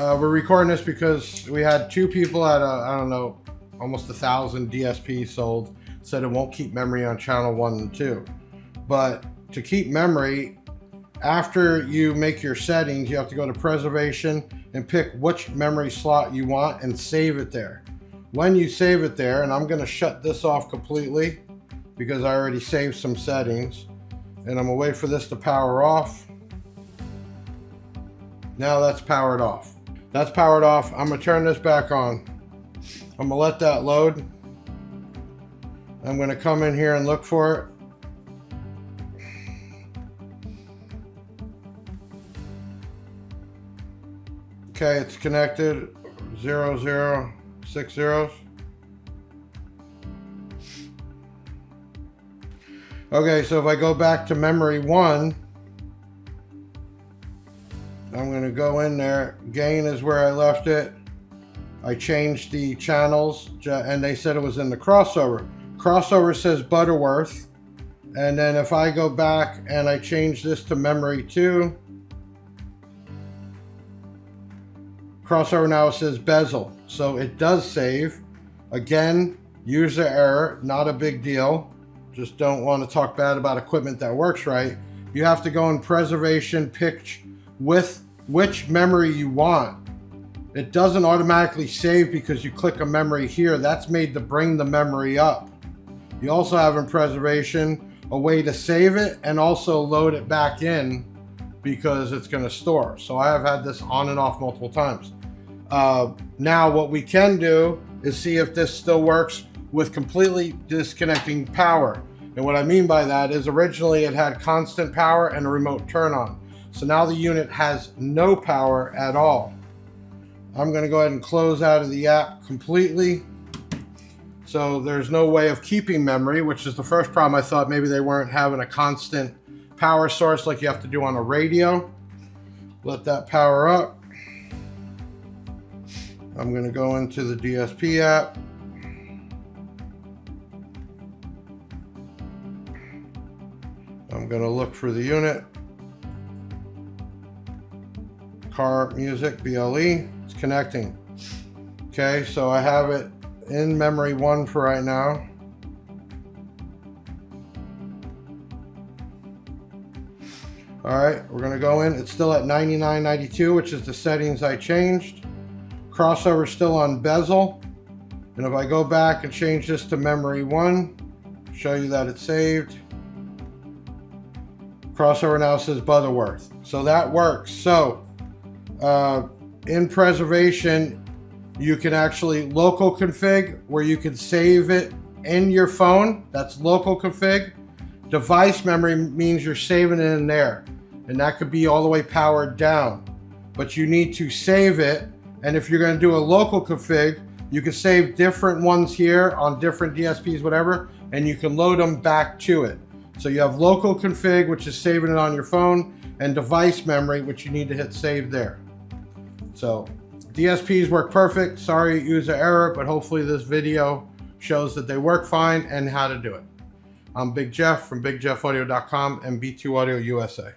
We're recording this because we had two people at I don't know, almost 1,000 DSP sold, said it won't keep memory on channel 1 and 2. But to keep memory, after you make your settings, you have to go to preservation and pick which memory slot you want and save it there. When you save it there, and I'm going to shut this off completely because I already saved some settings, and I'm going to wait for this to power off. Now that's powered off. That's powered off. I'm going to turn this back on. I'm going to let that load. I'm going to come in here and look for it. Okay, it's connected. 0060. Okay, so if I go back to memory 1, I'm going to go in there. Gain is where I left it. I changed the channels, and they said it was in the crossover. Crossover says Butterworth. And then if I go back and I change this to memory 2, crossover now says bezel. So it does save. Again, user error, not a big deal. Just don't want to talk bad about equipment that works right. You have to go in preservation, pick with which memory you want. It doesn't automatically save because you click a memory here. That's made to bring the memory up. You also have in preservation a way to save it and also load it back in because it's going to store. So I have had this on and off multiple times. Now what we can do is see if this still works with completely disconnecting power. And what I mean by that is originally it had constant power and a remote turn on. So now the unit has no power at all. I'm going to go ahead and close out of the app completely. So there's no way of keeping memory, which is the first problem. I thought maybe they weren't having a constant power source like you have to do on a radio. Let that power up. I'm going to go into the DSP app. I'm going to look for the unit. Car music, BLE. It's connecting. Okay, so I have it in memory 1 for right now. All right, we're going to go in. It's still at 9992, which is the settings I changed. Crossover still on bezel. And if I go back and change this to memory 1, show you that it's saved. Crossover now says Butterworth. So that works. So in preservation, you can actually local config where you can save it in your phone. That's local config. Device memory means you're saving it in there. And that could be all the way powered down. But you need to save it. And if you're going to do a local config, you can save different ones here on different DSPs, whatever, and you can load them back to it. So you have local config, which is saving it on your phone, and device memory, which you need to hit save there. So DSPs work perfect. Sorry, user error, but hopefully this video shows that they work fine and how to do it. I'm Big Jeff from BigJeffAudio.com and B2 Audio USA.